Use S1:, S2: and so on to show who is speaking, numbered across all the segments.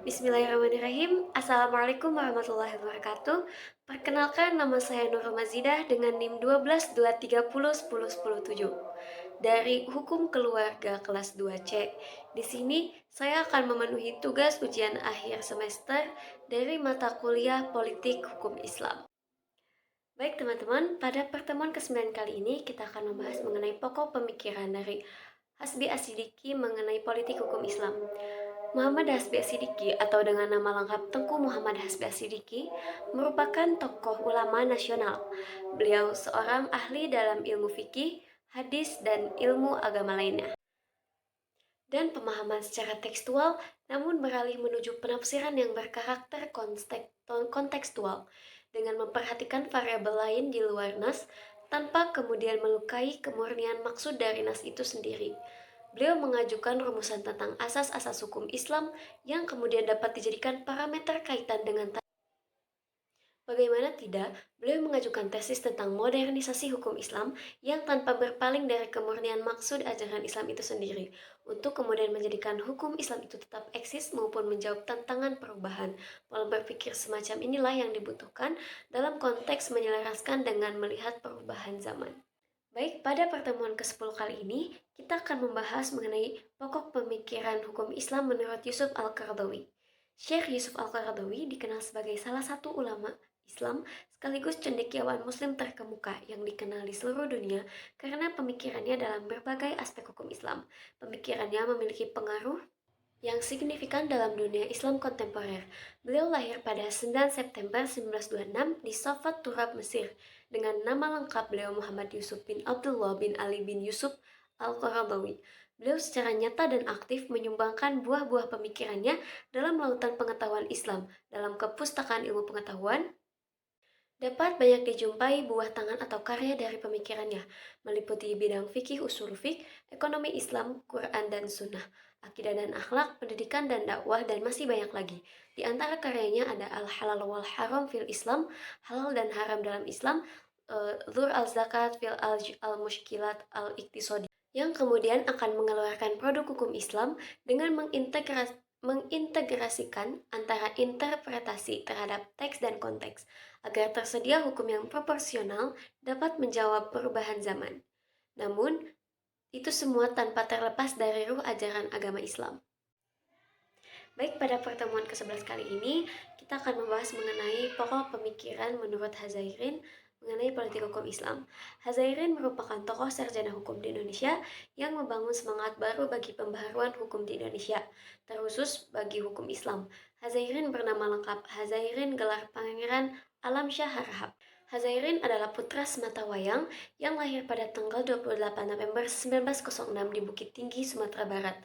S1: Bismillahirrahmanirrahim. Assalamualaikum warahmatullahi wabarakatuh. Perkenalkan, nama saya Nurul Mazidah dengan NIM 1223010107 dari Hukum Keluarga kelas 2C. Di sini saya akan memenuhi tugas ujian akhir semester dari mata kuliah Politik Hukum Islam. Baik teman-teman, pada pertemuan ke-9 kali ini kita akan membahas mengenai pokok pemikiran dari Hasbi Asyidiki mengenai politik hukum Islam. Muhammad Hasbi Asyidiki atau dengan nama lengkap Tengku Muhammad Hasbi Asyidiki merupakan tokoh ulama nasional. Beliau seorang ahli dalam ilmu fikih, hadis, dan ilmu agama lainnya. Dan pemahaman secara tekstual, namun beralih menuju penafsiran yang berkarakter kontekstual dengan memperhatikan variabel lain di luar nas tanpa kemudian melukai kemurnian maksud dari nas itu sendiri. Beliau mengajukan rumusan tentang asas-asas hukum Islam yang kemudian dapat dijadikan parameter kaitan dengan bagaimana tidak, beliau mengajukan tesis tentang modernisasi hukum Islam yang tanpa berpaling dari kemurnian maksud ajaran Islam itu sendiri, untuk kemudian menjadikan hukum Islam itu tetap eksis maupun menjawab tantangan perubahan. Pola berpikir semacam inilah yang dibutuhkan dalam konteks menyelaraskan dengan melihat perubahan zaman. Baik, pada pertemuan ke-10 kali ini, kita akan membahas mengenai pokok pemikiran hukum Islam menurut Yusuf Al-Qaradawi. Syekh Yusuf Al-Qaradawi dikenal sebagai salah satu ulama Islam sekaligus cendekiawan Muslim terkemuka yang dikenal di seluruh dunia karena pemikirannya dalam berbagai aspek hukum Islam. Pemikirannya memiliki pengaruh yang signifikan dalam dunia Islam kontemporer. Beliau lahir pada 9 September 1926 di Safat Turab, Mesir. Dengan nama lengkap beliau Muhammad Yusuf bin Abdullah bin Ali bin Yusuf Al-Qaradawi. Beliau secara nyata dan aktif menyumbangkan buah-buah pemikirannya dalam lautan pengetahuan Islam, dalam kepustakaan ilmu pengetahuan, dapat banyak dijumpai buah tangan atau karya dari pemikirannya, meliputi bidang fikih usul fik, ekonomi Islam, Quran dan Sunnah, akidah dan akhlak, pendidikan dan dakwah, dan masih banyak lagi. Di antara karyanya ada Al-Halal wal Haram fil Islam, halal dan haram dalam Islam, Dhur al-Zakat fil al-Mushkilat al-Iqtisadi, yang kemudian akan mengeluarkan produk hukum Islam dengan mengintegrasikan antara interpretasi terhadap teks dan konteks, agar tersedia hukum yang proporsional dapat menjawab perubahan zaman. Namun, itu semua tanpa terlepas dari ruh ajaran agama Islam. Baik, pada pertemuan ke-11 kali ini, kita akan membahas mengenai pokok pemikiran menurut Hazairin mengenai politik hukum Islam. Hazairin merupakan tokoh sarjana hukum di Indonesia yang membangun semangat baru bagi pembaharuan hukum di Indonesia, terkhusus bagi hukum Islam. Hazairin bernama lengkap Hazairin gelar Pangeran Alam Shah Harahap. Hazairin adalah putra sematawayang yang lahir pada tanggal 28 November 1906 di Bukit Tinggi, Sumatera Barat.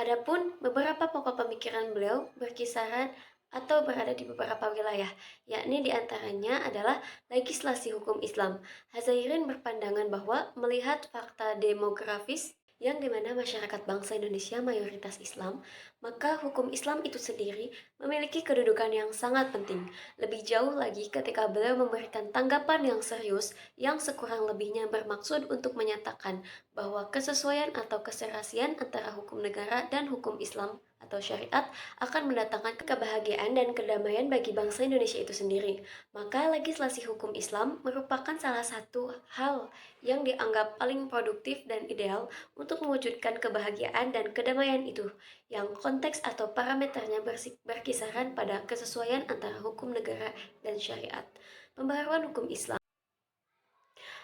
S1: Adapun beberapa pokok pemikiran beliau berkisaran atau berada di beberapa wilayah, yakni diantaranya adalah legislasi hukum Islam. Hazairin berpandangan bahwa melihat fakta demografis yang dimana masyarakat bangsa Indonesia mayoritas Islam, maka hukum Islam itu sendiri memiliki kedudukan yang sangat penting. Lebih jauh lagi ketika beliau memberikan tanggapan yang serius yang sekurang lebihnya bermaksud untuk menyatakan bahwa kesesuaian atau keserasian antara hukum negara dan hukum Islam atau syariat akan mendatangkan kebahagiaan dan kedamaian bagi bangsa Indonesia itu sendiri. Maka legislasi hukum Islam merupakan salah satu hal yang dianggap paling produktif dan ideal untuk mewujudkan kebahagiaan dan kedamaian itu, yang konteks atau parameternya berkisaran pada kesesuaian antara hukum negara dan syariat. Pembaharuan hukum Islam.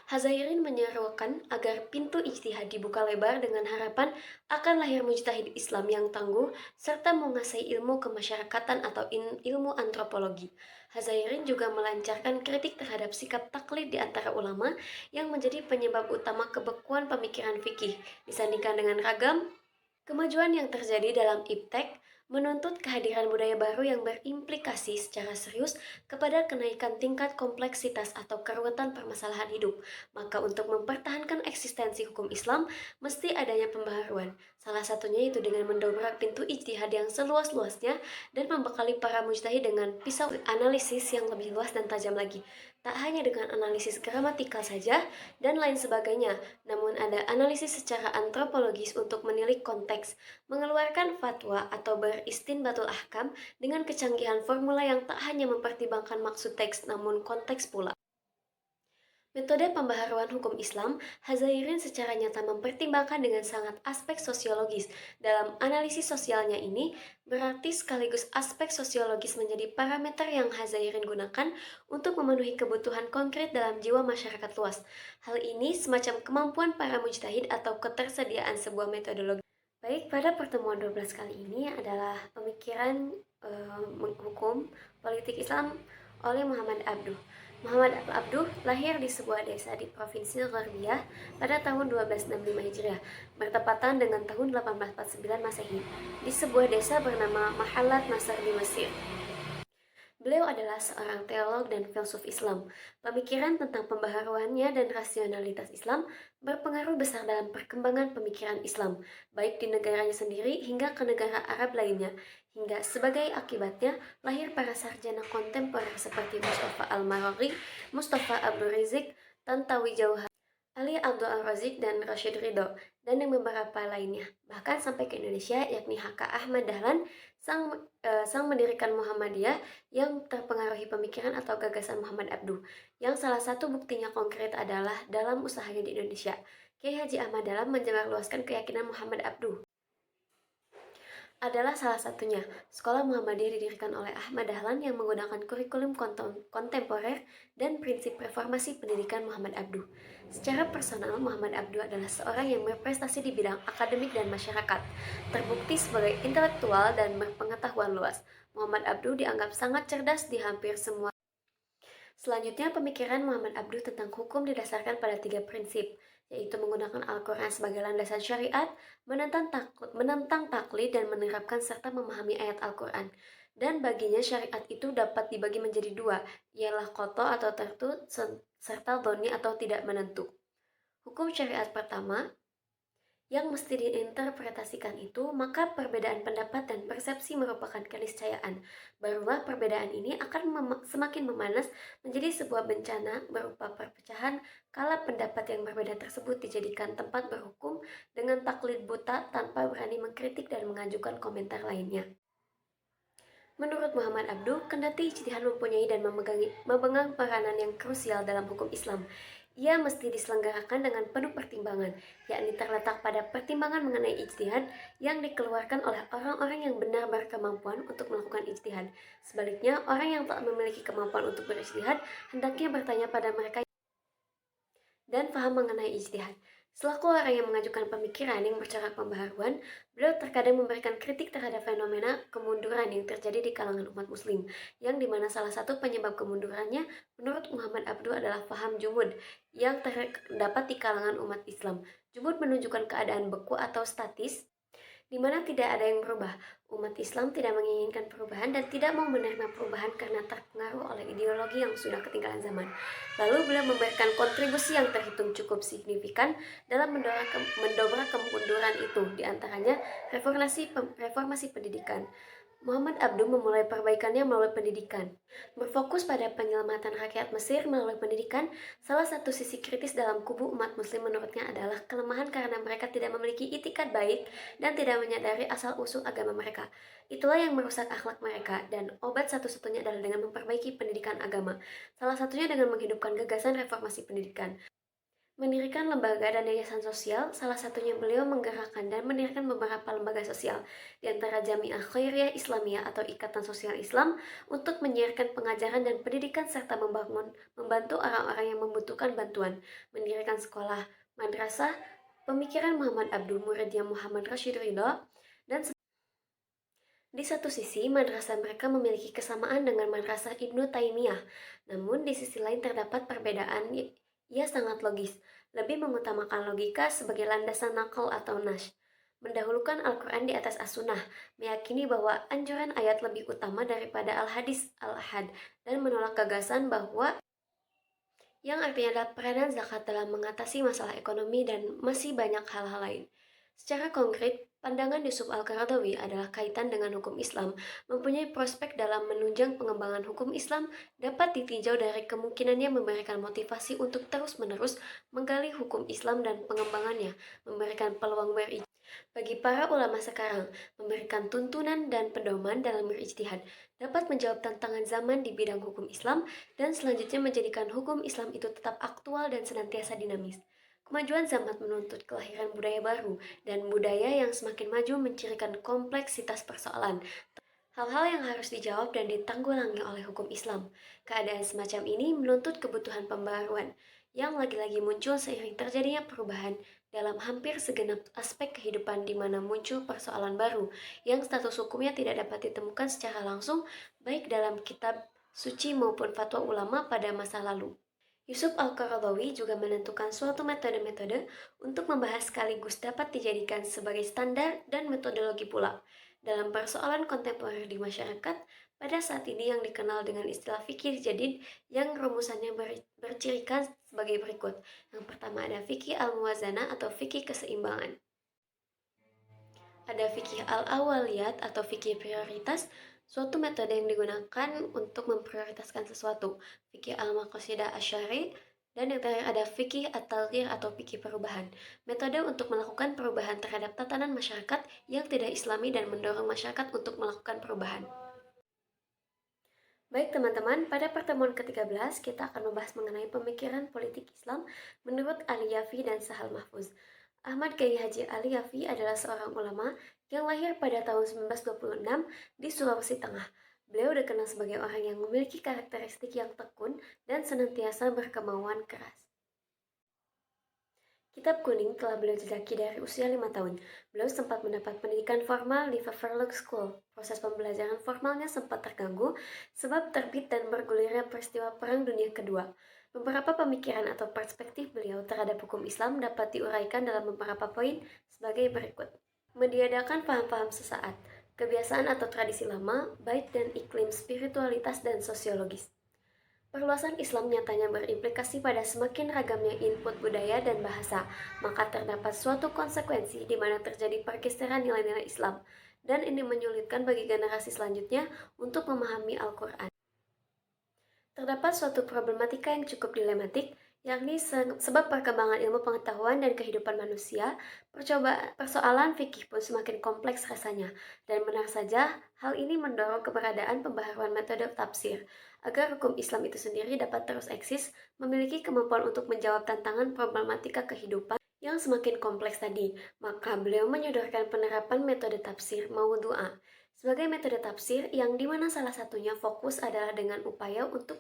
S1: Hazairin menyerukan agar pintu ijtihad dibuka lebar dengan harapan akan lahir mujtahid Islam yang tangguh serta menguasai ilmu kemasyarakatan atau ilmu antropologi. Hazairin juga melancarkan kritik terhadap sikap taklid di antara ulama yang menjadi penyebab utama kebekuan pemikiran fikih disandingkan dengan ragam kemajuan yang terjadi dalam iptek, menuntut kehadiran budaya baru yang berimplikasi secara serius kepada kenaikan tingkat kompleksitas atau keruwetan permasalahan hidup. Maka untuk mempertahankan eksistensi hukum Islam, mesti adanya pembaharuan. Salah satunya itu dengan mendobrak pintu ijtihad yang seluas-luasnya dan membekali para mujtahid dengan pisau analisis yang lebih luas dan tajam lagi. Tak hanya dengan analisis gramatikal saja dan lain sebagainya, namun ada analisis secara antropologis untuk menilik konteks, mengeluarkan fatwa atau beristinbatul ahkam dengan kecanggihan formula yang tak hanya mempertimbangkan maksud teks namun konteks pula. Metode pembaharuan hukum Islam, Hazairin secara nyata mempertimbangkan dengan sangat aspek sosiologis. Dalam analisis sosialnya ini, berarti sekaligus aspek sosiologis menjadi parameter yang Hazairin gunakan untuk memenuhi kebutuhan konkret dalam jiwa masyarakat luas. Hal ini semacam kemampuan para mujtahid atau ketersediaan sebuah metodologi. Baik, pada pertemuan 12 kali ini adalah pemikiran hukum politik Islam oleh Muhammad Abduh. Muhammad Abduh lahir di sebuah desa di Provinsi Gharbiyah pada tahun 1265 Hijriah, bertepatan dengan tahun 1849 Masehi, di sebuah desa bernama Mahallat Nasr di Mesir. Beliau adalah seorang teolog dan filsuf Islam. Pemikiran tentang pembaharuannya dan rasionalitas Islam berpengaruh besar dalam perkembangan pemikiran Islam, baik di negaranya sendiri hingga ke negara Arab lainnya. Hingga sebagai akibatnya, lahir para sarjana kontemporer seperti Mustafa Al-Maraghi, Mustafa Abdul Rizik, Tantawi Jauhar, Ali Abdul Al-Razik, dan Rashid Ridho, dan yang beberapa lainnya. Bahkan sampai ke Indonesia, yakni H.K. Ahmad Dahlan, sang mendirikan Muhammadiyah yang terpengaruhi pemikiran atau gagasan Muhammad Abduh, yang salah satu buktinya konkret adalah dalam usahanya di Indonesia. Kiai Haji Ahmad Dahlan menyebarluaskan keyakinan Muhammad Abduh adalah salah satunya. Sekolah Muhammadiyah didirikan oleh Ahmad Dahlan yang menggunakan kurikulum kontemporer dan prinsip reformasi pendidikan Muhammad Abduh. Secara personal, Muhammad Abduh adalah seorang yang berprestasi di bidang akademik dan masyarakat, terbukti sebagai intelektual dan berpengetahuan luas. Muhammad Abduh dianggap sangat cerdas di hampir semua. Selanjutnya, pemikiran Muhammad Abduh tentang hukum didasarkan pada 3 prinsip, yaitu menggunakan Al-Quran sebagai landasan syariat, menentang taklid, dan menerapkan serta memahami ayat Al-Quran. Dan baginya syariat itu dapat dibagi menjadi 2, ialah qadha atau tertu, serta dhoni atau tidak menentu. Hukum syariat pertama yang mesti diinterpretasikan itu, maka perbedaan pendapat dan persepsi merupakan keniscayaan. Barulah perbedaan ini akan semakin memanas menjadi sebuah bencana berupa perpecahan kala pendapat yang berbeda tersebut dijadikan tempat berhukum dengan taklid buta tanpa berani mengkritik dan mengajukan komentar lainnya. Menurut Muhammad Abduh, kendati ijtihad mempunyai dan memegang peranan yang krusial dalam hukum Islam, ia mesti diselenggarakan dengan penuh pertimbangan, yakni terletak pada pertimbangan mengenai ijtihad yang dikeluarkan oleh orang-orang yang benar berkemampuan untuk melakukan ijtihad. Sebaliknya, orang yang tak memiliki kemampuan untuk berijtihad hendaknya bertanya pada mereka dan paham mengenai ijtihad. Selaku orang yang mengajukan pemikiran yang bercorak pembaharuan, beliau terkadang memberikan kritik terhadap fenomena kemunduran yang terjadi di kalangan umat muslim, yang dimana salah satu penyebab kemundurannya menurut Muhammad Abduh adalah paham jumud yang terdapat di kalangan umat Islam. Jumud menunjukkan keadaan beku atau statis, di mana tidak ada yang berubah. Umat Islam tidak menginginkan perubahan dan tidak mau menerima perubahan karena terpengaruh oleh ideologi yang sudah ketinggalan zaman. Lalu beliau memberikan kontribusi yang terhitung cukup signifikan dalam mendobrak kemunduran itu, diantaranya reformasi pendidikan. Muhammad Abduh memulai perbaikannya melalui pendidikan. Berfokus pada penyelamatan rakyat Mesir melalui pendidikan, salah satu sisi kritis dalam kubu umat muslim menurutnya adalah kelemahan karena mereka tidak memiliki itikad baik dan tidak menyadari asal-usul agama mereka. Itulah yang merusak akhlak mereka, dan obat satu-satunya adalah dengan memperbaiki pendidikan agama. Salah satunya dengan menghidupkan gagasan reformasi pendidikan. Mendirikan lembaga dan yayasan sosial, salah satunya beliau menggerakkan dan mendirikan beberapa lembaga sosial, di antara Jamiah Khairiyah Islamiyah atau Ikatan Sosial Islam, untuk menyiarkan pengajaran dan pendidikan serta membantu orang-orang yang membutuhkan bantuan, mendirikan sekolah, madrasah, pemikiran Muhammad Abduh, muridnya Muhammad Rashid Ridho, dan di satu sisi, madrasah mereka memiliki kesamaan dengan madrasah Ibnu Taimiyah, namun di sisi lain terdapat perbedaan. Ia sangat logis, lebih mengutamakan logika sebagai landasan nakal atau nash, mendahulukan Al-Quran di atas As-Sunnah, meyakini bahwa anjuran ayat lebih utama daripada Al-Hadis Al-Ahad, dan menolak gagasan bahwa yang artinya adalah peranan zakat dalam mengatasi masalah ekonomi dan masih banyak hal-hal lain. Secara konkret, Pandangan Yusuf Al-Qaradawi adalah kaitan dengan hukum Islam, mempunyai prospek dalam menunjang pengembangan hukum Islam dapat ditinjau dari kemungkinannya memberikan motivasi untuk terus-menerus menggali hukum Islam dan pengembangannya, memberikan peluang berijtihad bagi para ulama sekarang, memberikan tuntunan dan pedoman dalam berijtihad, dapat menjawab tantangan zaman di bidang hukum Islam, dan selanjutnya menjadikan hukum Islam itu tetap aktual dan senantiasa dinamis. Kemajuan zaman menuntut kelahiran budaya baru, dan budaya yang semakin maju mencirikan kompleksitas persoalan. Hal-hal yang harus dijawab dan ditanggulangi oleh hukum Islam. Keadaan semacam ini menuntut kebutuhan pembaruan, yang lagi-lagi muncul seiring terjadinya perubahan dalam hampir segenap aspek kehidupan di mana muncul persoalan baru yang status hukumnya tidak dapat ditemukan secara langsung baik dalam kitab suci maupun fatwa ulama pada masa lalu. Yusuf Al-Qaradawi juga menentukan suatu metode-metode untuk membahas sekaligus dapat dijadikan sebagai standar dan metodologi pula dalam persoalan kontemporer di masyarakat pada saat ini yang dikenal dengan istilah fikih jadid yang rumusannya bercirikan sebagai berikut. Yang pertama ada fikih al-muwazanah atau fikih keseimbangan. Ada fikih al-awaliyat atau fikih prioritas, suatu metode yang digunakan untuk memprioritaskan sesuatu. Fikih al-maqasidah asyari, dan yang terakhir ada fikih at-talghir atau fikih perubahan. Metode untuk melakukan perubahan terhadap tatanan masyarakat yang tidak islami dan mendorong masyarakat untuk melakukan perubahan. Baik teman-teman, pada pertemuan ke-13 kita akan membahas mengenai pemikiran politik Islam menurut Ali Yafi dan Sahal Mahfuz. Ahmad Kiai Haji Ali Yafi adalah seorang ulama yang lahir pada tahun 1926 di Sulawesi Tengah. Beliau dikenal sebagai orang yang memiliki karakteristik yang tekun dan senantiasa berkemauan keras. Kitab Kuning telah beliau jejaki dari usia 5 tahun. Beliau sempat mendapat pendidikan formal di Fairlock School. Proses pembelajaran formalnya sempat terganggu sebab terbit dan bergulirnya peristiwa Perang Dunia Kedua. Beberapa pemikiran atau perspektif beliau terhadap hukum Islam dapat diuraikan dalam beberapa poin sebagai berikut. Meniadakan paham-paham sesaat, kebiasaan atau tradisi lama, baik dan iklim spiritualitas dan sosiologis. Perluasan Islam nyatanya berimplikasi pada semakin ragamnya input budaya dan bahasa, maka terdapat suatu konsekuensi di mana terjadi pergeseran nilai-nilai Islam, dan ini menyulitkan bagi generasi selanjutnya untuk memahami Al-Quran. Terdapat suatu problematika yang cukup dilematik, yakni sebab perkembangan ilmu pengetahuan dan kehidupan manusia, persoalan fikih pun semakin kompleks rasanya, dan benar saja hal ini mendorong keberadaan pembaharuan metode tafsir, agar hukum Islam itu sendiri dapat terus eksis, memiliki kemampuan untuk menjawab tantangan problematika kehidupan yang semakin kompleks tadi, maka beliau menyodorkan penerapan metode tafsir maudhu'ah sebagai metode tafsir yang dimana salah satunya fokus adalah dengan upaya untuk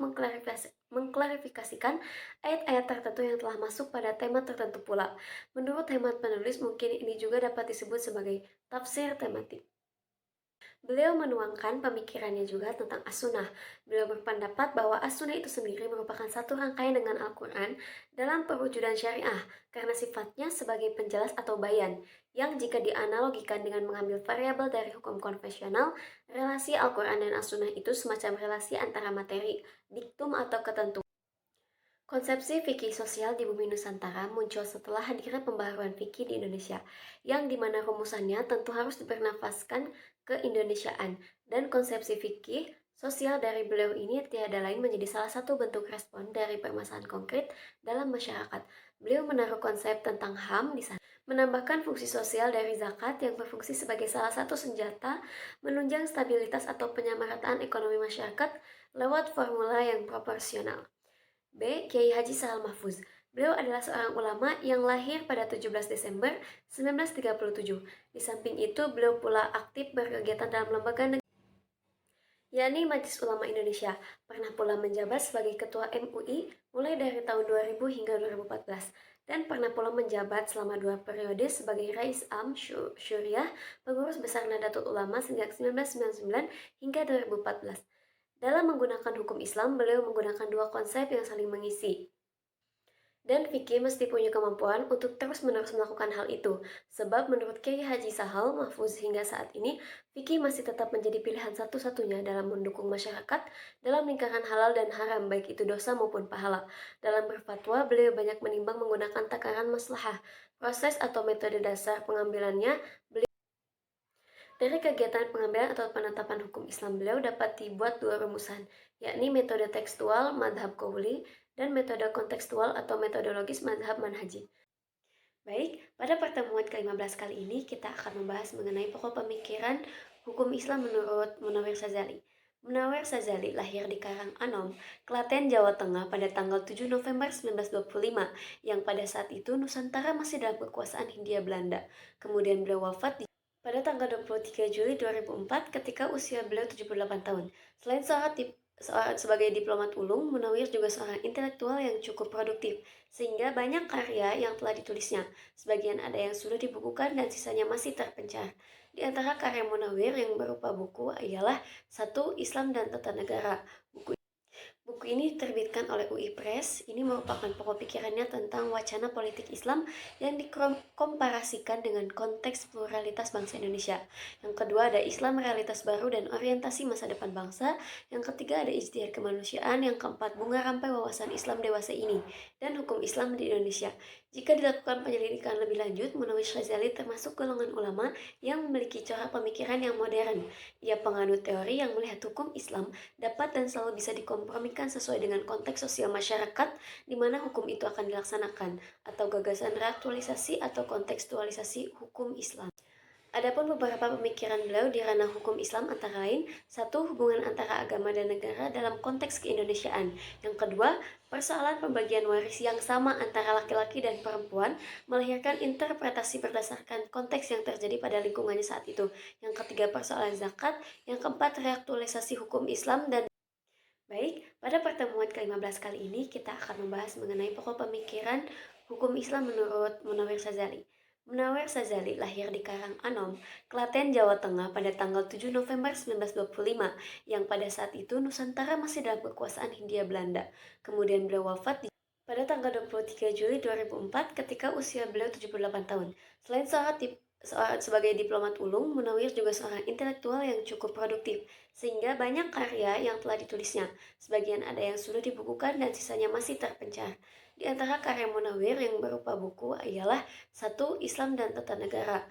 S1: mengklarifikasikan ayat-ayat tertentu yang telah masuk pada tema tertentu pula. Menurut hemat penulis, mungkin ini juga dapat disebut sebagai tafsir tematik. Beliau menuangkan pemikirannya juga tentang as-sunnah. Beliau berpendapat bahwa as-sunnah itu sendiri merupakan satu rangkaian dengan Al-Quran dalam perwujudan syariah karena sifatnya sebagai penjelas atau bayan, yang jika dianalogikan dengan mengambil variabel dari hukum konvensional, relasi Al-Quran dan as-sunnah itu semacam relasi antara materi, diktum atau ketentuan. Konsepsi fikih sosial di bumi Nusantara muncul setelah hadirnya pembaharuan fikih di Indonesia, yang dimana rumusannya tentu harus bernafaskan ke-Indonesiaan, dan konsepsi fikih sosial dari beliau ini tiada lain menjadi salah satu bentuk respon dari permasalahan konkret dalam masyarakat. Beliau menaruh konsep tentang HAM di sana, menambahkan fungsi sosial dari zakat yang berfungsi sebagai salah satu senjata menunjang stabilitas atau penyamarataan ekonomi masyarakat lewat formula yang proporsional. B. Kiai Haji Sahal Mahfuz. Beliau adalah seorang ulama yang lahir pada 17 Desember 1937. Di samping itu, beliau pula aktif berkegiatan dalam lembaga negara, yakni Majelis Ulama Indonesia. Pernah pula menjabat sebagai Ketua MUI mulai dari tahun 2000 hingga 2014. Dan pernah pula menjabat selama 2 periode sebagai Rais Am Syuriah, pengurus besar Nahdlatul Ulama sejak 1999 hingga 2014. Dalam menggunakan hukum Islam, beliau menggunakan dua konsep yang saling mengisi. Dan fikih mesti punya kemampuan untuk terus-menerus melakukan hal itu. Sebab menurut Kiai Haji Sahal Mahfuz hingga saat ini, fikih masih tetap menjadi pilihan satu-satunya dalam mendukung masyarakat dalam lingkaran halal dan haram, baik itu dosa maupun pahala. Dalam berfatwa, beliau banyak menimbang menggunakan takaran maslahah. Proses atau metode dasar pengambilannya, beliau Dari kegiatan pengambilan atau penetapan hukum Islam beliau dapat dibuat dua rumusan, yakni metode tekstual madhab Qouli dan metode kontekstual atau metodologis madhab manhaji. Baik, pada pertemuan ke-15 kali ini kita akan membahas mengenai pokok pemikiran hukum Islam menurut Munawir Sazali. Munawir Sazali lahir di Karanganom, Klaten, Jawa Tengah pada tanggal 7 November 1925, yang pada saat itu Nusantara masih dalam kekuasaan Hindia Belanda. Kemudian beliau wafat pada tanggal 23 Juli 2004 ketika usia beliau 78 tahun. Selain sebagai diplomat ulung, Munawir juga seorang intelektual yang cukup produktif, sehingga banyak karya yang telah ditulisnya. Sebagian ada yang sudah dibukukan dan sisanya masih terpencar. Di antara karya Munawir yang berupa buku ialah Satu Islam dan Tata Negara. Buku ini diterbitkan oleh UI Press. Ini merupakan pokok pikirannya tentang wacana politik Islam yang dikomparasikan dengan konteks pluralitas bangsa Indonesia. Yang kedua ada Islam realitas baru dan orientasi masa depan bangsa. Yang ketiga ada ijtihad kemanusiaan. Yang keempat bunga rampai wawasan Islam dewasa ini dan hukum Islam di Indonesia. Jika dilakukan penyelidikan lebih lanjut, Munawir Ghazali termasuk golongan ulama yang memiliki corak pemikiran yang modern. Ia penganut teori yang melihat hukum Islam dapat dan selalu bisa dikompromikan sesuai dengan konteks sosial masyarakat di mana hukum itu akan dilaksanakan, atau gagasan reaktualisasi atau kontekstualisasi hukum Islam. Adapun beberapa pemikiran beliau di ranah hukum Islam antara lain, satu, hubungan antara agama dan negara dalam konteks keindonesiaan. Yang kedua, persoalan pembagian waris yang sama antara laki-laki dan perempuan melahirkan interpretasi berdasarkan konteks yang terjadi pada lingkungannya saat itu. Yang ketiga, persoalan zakat. Yang keempat, reaktualisasi hukum Islam dan Baik, pada pertemuan ke-15 kali ini kita akan membahas mengenai pokok pemikiran hukum Islam menurut Munawir Sazali. Munawir Sazali lahir di Karanganom, Klaten, Jawa Tengah pada tanggal 7 November 1925, yang pada saat itu Nusantara masih dalam kekuasaan Hindia Belanda. Kemudian beliau wafat pada tanggal 23 Juli 2004 ketika usia beliau 78 tahun. Selain sebagai diplomat ulung, Munawir juga seorang intelektual yang cukup produktif, sehingga banyak karya yang telah ditulisnya. Sebagian ada yang sudah dibukukan dan sisanya masih terpencar. Di antara karya Munawir yang berupa buku ialah Satu Islam dan Tata Negara.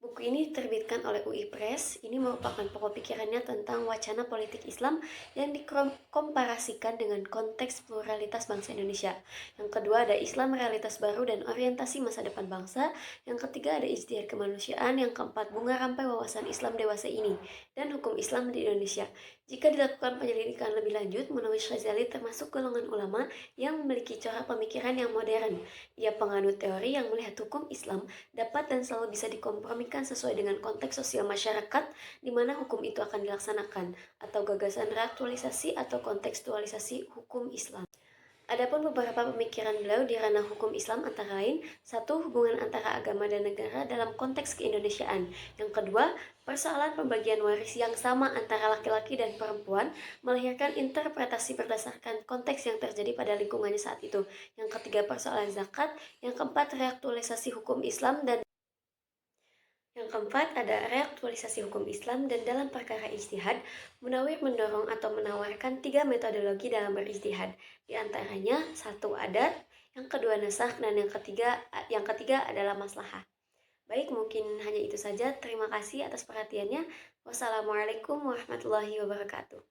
S1: Buku ini diterbitkan oleh UI Press. Ini merupakan pokok pikirannya tentang wacana politik Islam yang dikomparasikan dengan konteks pluralitas bangsa Indonesia. Yang kedua ada Islam realitas baru dan orientasi masa depan bangsa. Yang ketiga ada ijtihad kemanusiaan. Yang keempat bunga rampai wawasan Islam dewasa ini dan hukum Islam di Indonesia. Jika dilakukan penyelidikan lebih lanjut, Munawir Ghazali termasuk golongan ulama yang memiliki corak pemikiran yang modern. Ia penganut teori yang melihat hukum Islam dapat dan selalu bisa dikompromikan sesuai dengan konteks sosial masyarakat di mana hukum itu akan dilaksanakan, atau gagasan reaktualisasi atau kontekstualisasi hukum Islam. Adapun beberapa pemikiran beliau di ranah hukum Islam antara lain, satu, hubungan antara agama dan negara dalam konteks keindonesiaan. Yang kedua, persoalan pembagian waris yang sama antara laki-laki dan perempuan melahirkan interpretasi berdasarkan konteks yang terjadi pada lingkungannya saat itu. Yang ketiga, persoalan zakat. Yang keempat, reaktualisasi hukum Islam dan yang keempat ada reaktualisasi hukum Islam, dan dalam perkara ijtihad, Munawir mendorong atau menawarkan tiga metodologi dalam berijtihad. Di antaranya satu adat, yang kedua nasakh, dan yang ketiga adalah maslahah. Baik, mungkin hanya itu saja. Terima kasih atas perhatiannya. Wassalamualaikum warahmatullahi wabarakatuh.